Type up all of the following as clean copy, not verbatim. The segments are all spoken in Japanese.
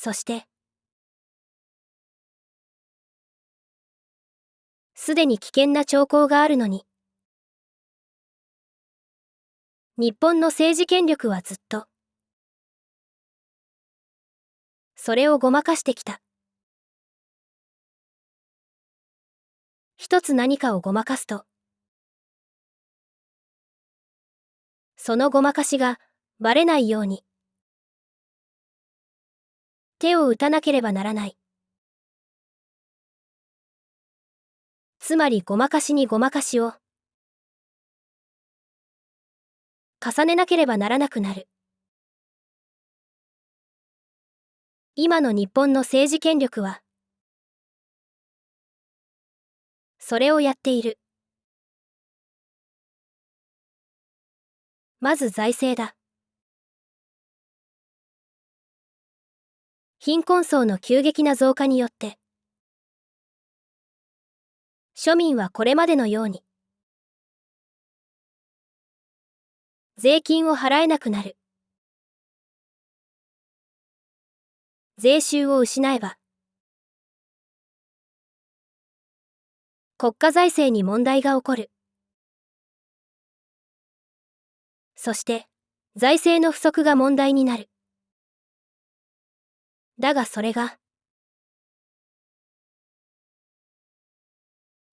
そして、すでに危険な兆候があるのに、日本の政治権力はずっと、それをごまかしてきた。一つ何かをごまかすと、そのごまかしがバレないように、手を打たなければならない。つまりごまかしにごまかしを重ねなければならなくなる。今の日本の政治権力は、それをやっている。まず財政だ。貧困層の急激な増加によって、庶民はこれまでのように、税金を払えなくなる。税収を失えば、国家財政に問題が起こる。そして、財政の不足が問題になる。だがそれが、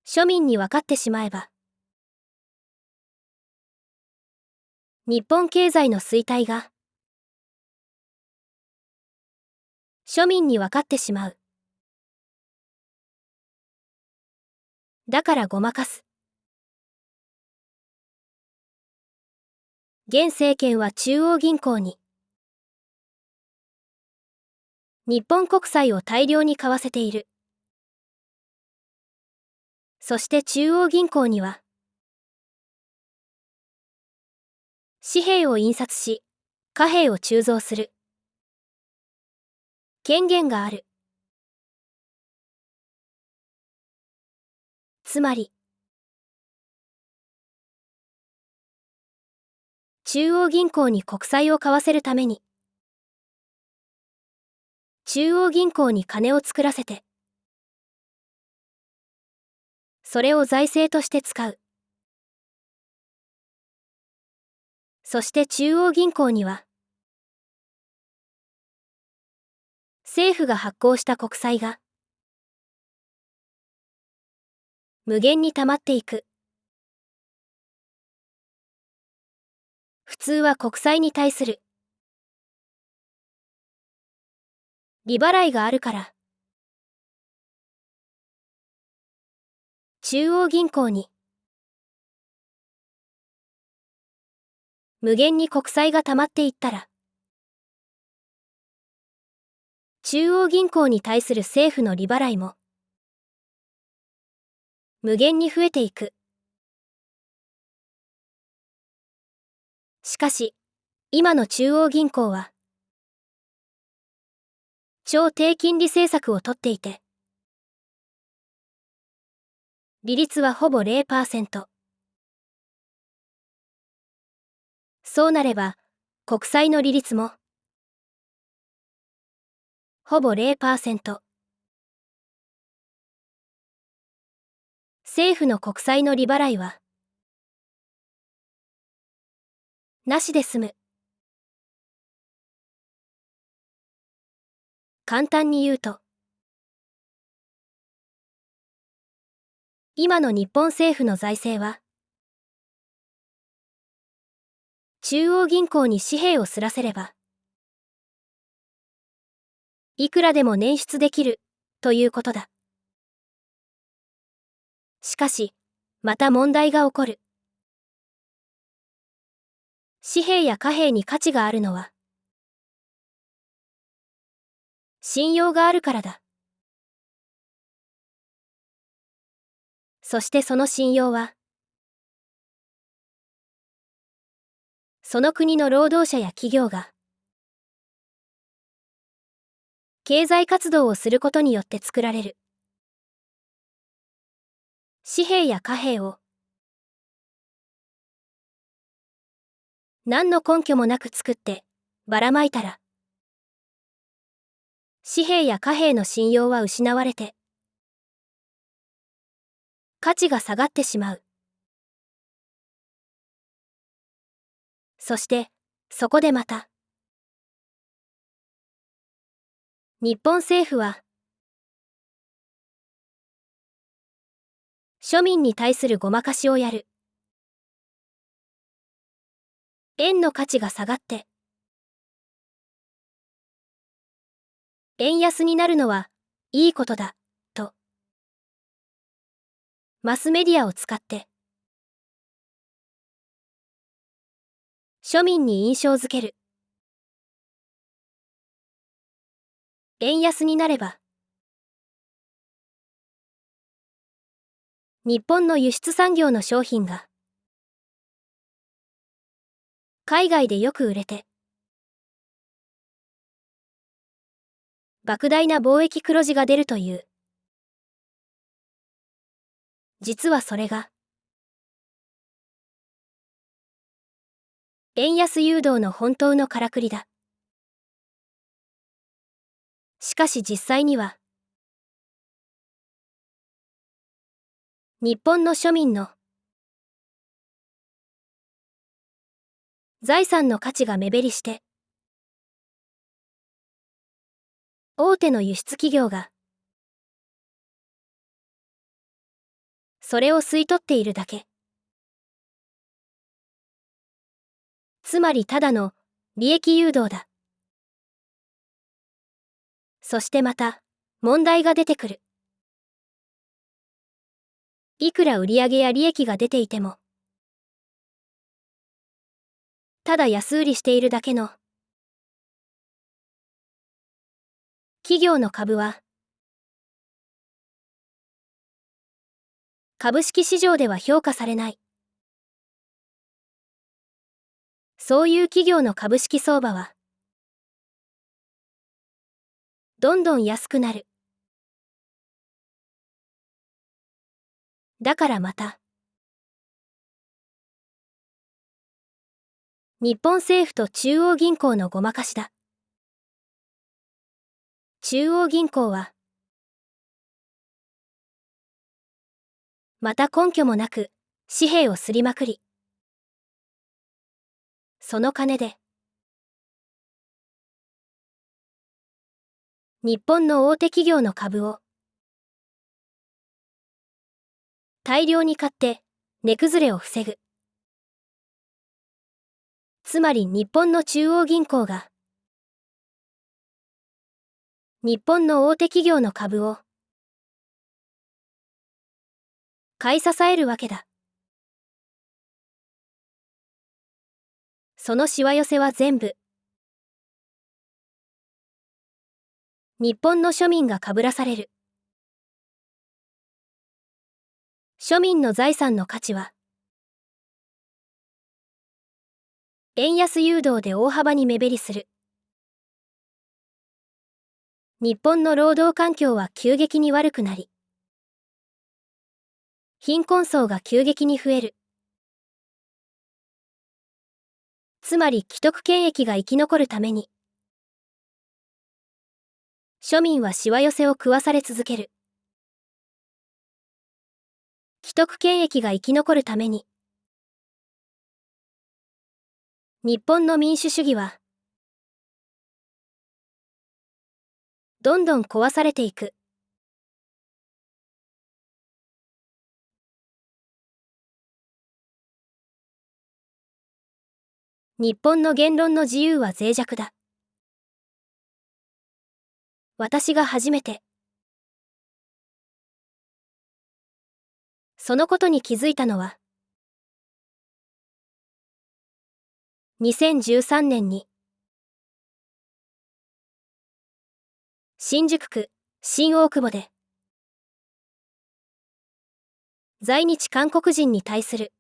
庶民に分かってしまえば、日本経済の衰退が、庶民に分かってしまう。だからごまかす。現政権は中央銀行に、日本国債を大量に買わせている。そして中央銀行には、紙幣を印刷し、貨幣を鋳造する権限がある。つまり、中央銀行に国債を買わせるために、中央銀行に金を作らせて、それを財政として使う。そして中央銀行には、政府が発行した国債が、無限に溜まっていく。普通は国債に対する利払いがあるから、中央銀行に無限に国債が溜まっていったら、中央銀行に対する政府の利払いも無限に増えていく。しかし、今の中央銀行は、超低金利政策をとっていて、利率はほぼ 0%。そうなれば、国債の利率も、ほぼ 0%。政府の国債の利払いは、なしで済む。簡単に言うと、今の日本政府の財政は、中央銀行に紙幣をすらせれば、いくらでも捻出できる、ということだ。しかし、また問題が起こる。紙幣や貨幣に価値があるのは、信用があるからだ。そしてその信用は、その国の労働者や企業が、経済活動をすることによって作られる。紙幣や貨幣を、何の根拠もなく作って、ばらまいたら、紙幣や貨幣の信用は失われて、価値が下がってしまう。そして、そこでまた、日本政府は、庶民に対するごまかしをやる。円の価値が下がって、円安になるのはいいことだ、と、マスメディアを使って、庶民に印象づける。円安になれば、日本の輸出産業の商品が、海外でよく売れて、莫大な貿易黒字が出るという。実はそれが、円安誘導の本当のからくりだ。しかし実際には、日本の庶民の財産の価値が目減りして、大手の輸出企業が、それを吸い取っているだけ。つまりただの利益誘導だ。そしてまた、問題が出てくる。いくら売上や利益が出ていても、ただ安売りしているだけの企業の株は、株式市場では評価されない。そういう企業の株式相場は、どんどん安くなる。だからまた、日本政府と中央銀行のごまかしだ。中央銀行は、また根拠もなく紙幣をすりまくり、その金で、日本の大手企業の株を大量に買って値崩れを防ぐ。つまり日本の中央銀行が日本の大手企業の株を買い支えるわけだ。そのしわ寄せは全部日本の庶民がかぶらされる。庶民の財産の価値は円安誘導で大幅に目減りする。日本の労働環境は急激に悪くなり、貧困層が急激に増える。つまり既得権益が生き残るために、庶民はしわ寄せを食わされ続ける。既得権益が生き残るために、日本の民主主義は、どんどん壊されていく。日本の言論の自由は脆弱だ。私が初めて、そのことに気づいたのは、2013年に、新宿区新大久保で、在日韓国人に対する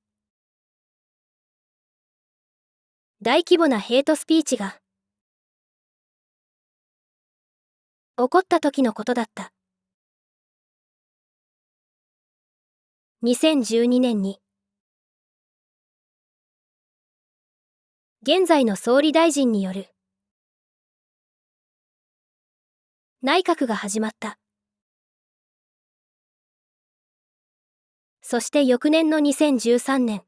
大規模なヘイトスピーチが起こった時のことだった。2012年に、現在の総理大臣による内閣が始まった。そして翌年の2013年。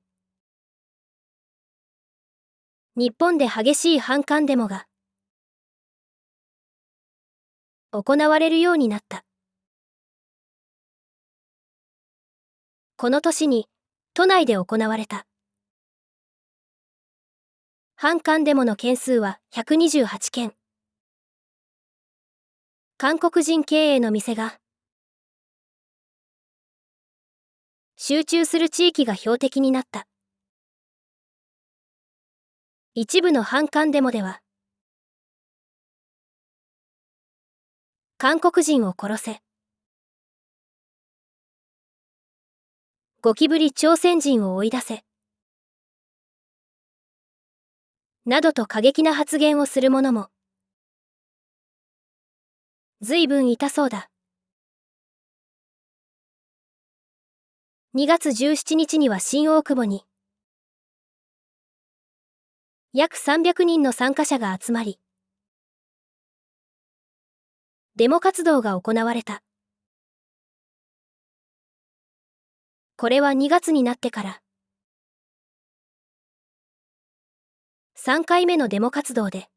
日本で激しい反韓デモが行われるようになった。この年に都内で行われた反韓デモの件数は128件。韓国人経営の店が集中する地域が標的になった。一部の反韓デモでは韓国人を殺せ、ゴキブリ朝鮮人を追い出せなどと過激な発言をする者も随分いたそうだ。2月17日には新大久保に約300人の参加者が集まり、デモ活動が行われた。これは2月になってから3回目のデモ活動で、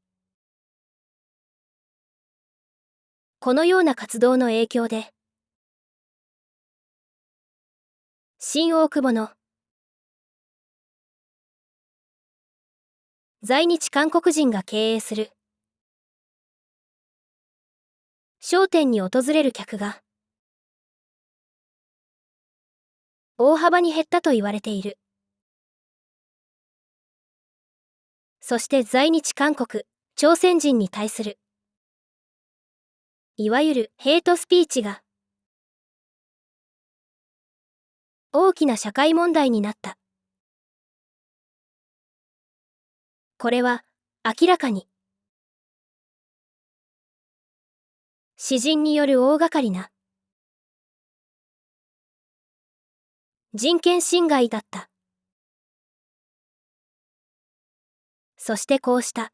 このような活動の影響で、新大久保の在日韓国人が経営する商店に訪れる客が大幅に減ったと言われている。そして在日韓国、朝鮮人に対するいわゆるヘイトスピーチが大きな社会問題になった。これは明らかに私人による大掛かりな人権侵害だった。そしてこうした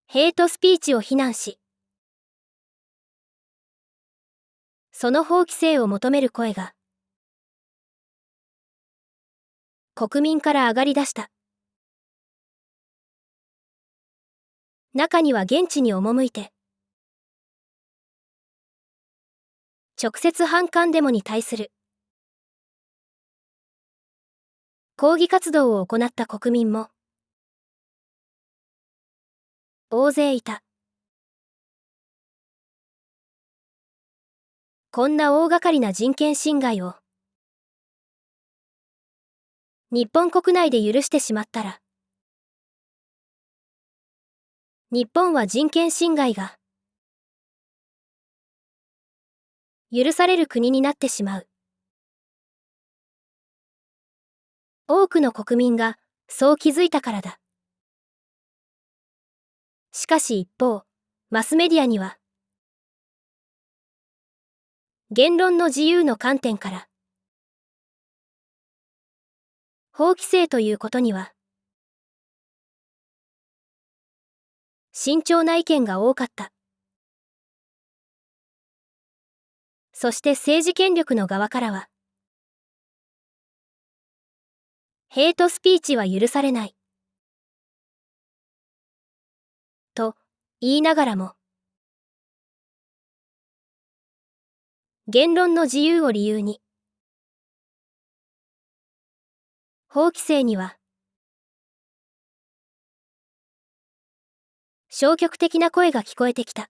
ヘイトスピーチを非難し、その法規制を求める声が国民から上がり出した。中には現地に赴いて直接反韓デモに対する抗議活動を行った国民も大勢いた。こんな大掛かりな人権侵害を日本国内で許してしまったら、日本は人権侵害が許される国になってしまう。多くの国民がそう気づいたからだ。しかし一方、マスメディアには言論の自由の観点から法規制ということには慎重な意見が多かった。そして政治権力の側からはヘイトスピーチは許されないと言いながらも、言論の自由を理由に法規制には消極的な声が聞こえてきた。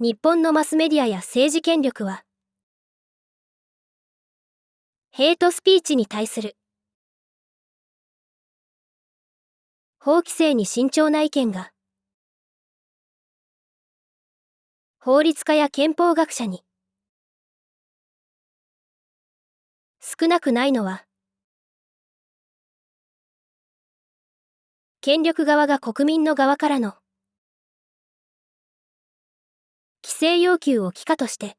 日本のマスメディアや政治権力はヘイトスピーチに対する法規制に慎重な意見が法律家や憲法学者に少なくないのは、権力側が国民の側からの規制要求を帰化として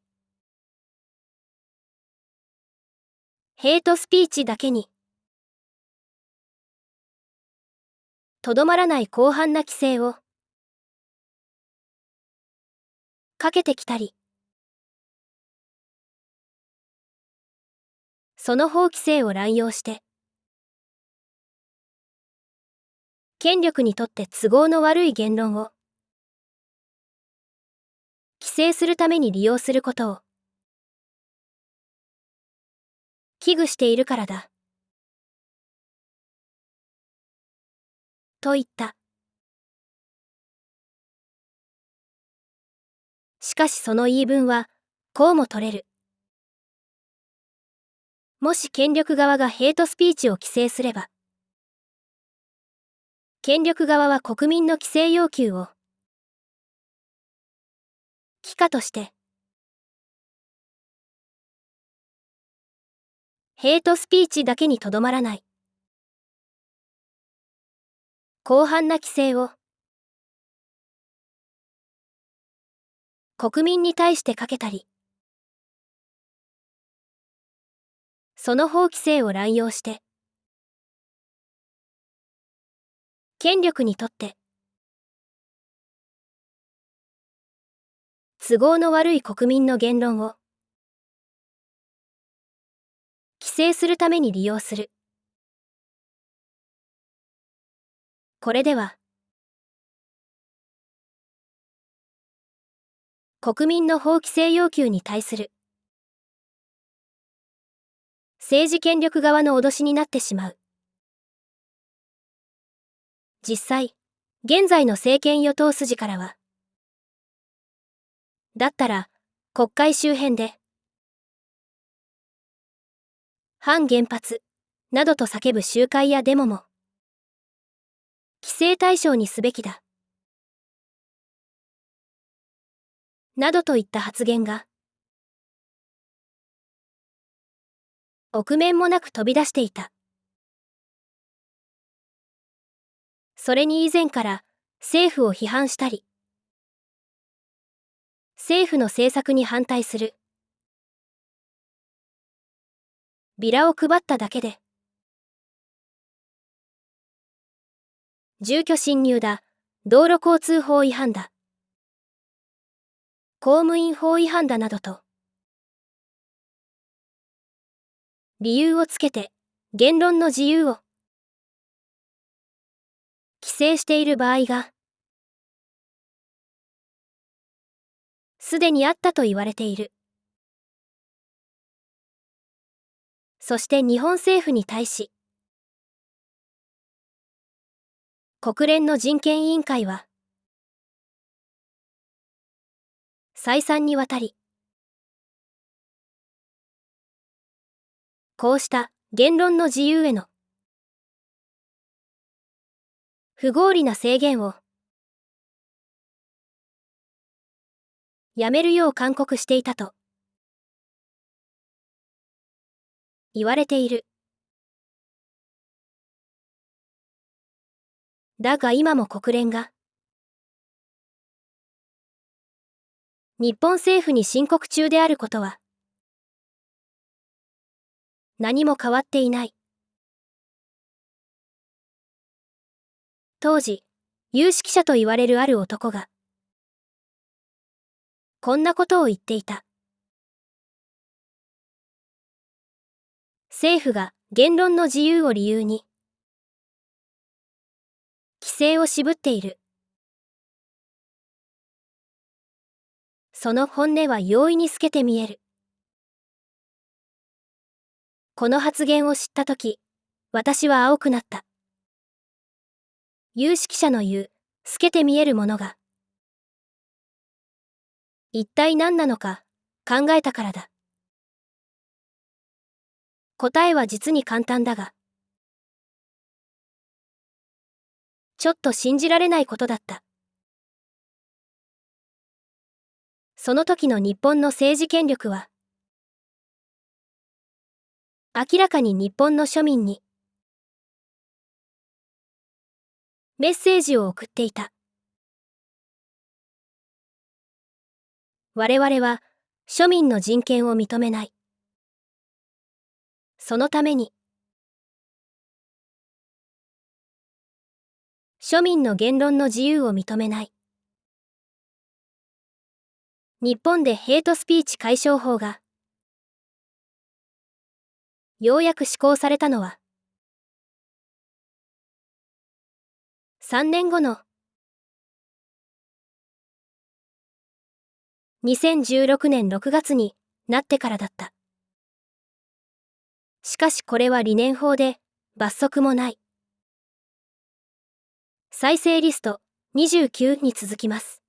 ヘイトスピーチだけにとどまらない広範な規制をかけてきたり、その法規制を乱用して、権力にとって都合の悪い言論を規制するために利用することを危惧しているからだ。と言った。しかしその言い分は、こうも取れる。もし権力側がヘイトスピーチを規制すれば、権力側は国民の規制要求を帰化として、ヘイトスピーチだけにとどまらない。広範な規制を国民に対してかけたり、その法規制を乱用して、権力にとって都合の悪い国民の言論を規制するために利用する。これでは、国民の法規制要求に対する政治権力側の脅しになってしまう。実際、現在の政権与党筋からは、だったら、国会周辺で、反原発、などと叫ぶ集会やデモも、規制対象にすべきだ。などといった発言が、臆面もなく飛び出していた。それに以前から政府を批判したり、政府の政策に反対するビラを配っただけで、住居侵入だ、道路交通法違反だ、公務員法違反だなどと、理由をつけて言論の自由を規制している場合が、すでにあったと言われている。そして日本政府に対し、国連の人権委員会は、再三にわたり、こうした言論の自由への不合理な制限をやめるよう勧告していたと言われている。だが今も国連が日本政府に申告中であることは何も変わっていない。当時、有識者と言われるある男がこんなことを言っていた。政府が言論の自由を理由に規制を渋っている。その本音は容易に透けて見える。この発言を知ったとき、私は青くなった。有識者の言う透けて見えるものが一体何なのか考えたからだ。答えは実に簡単だが、ちょっと信じられないことだった。その時の日本の政治権力は、明らかに日本の庶民にメッセージを送っていた。我々は庶民の人権を認めない。そのために、庶民の言論の自由を認めない。日本でヘイトスピーチ解消法がようやく施行されたのは3年後の2016年6月になってからだった。しかしこれは理念法で罰則もない。再生リスト29に続きます。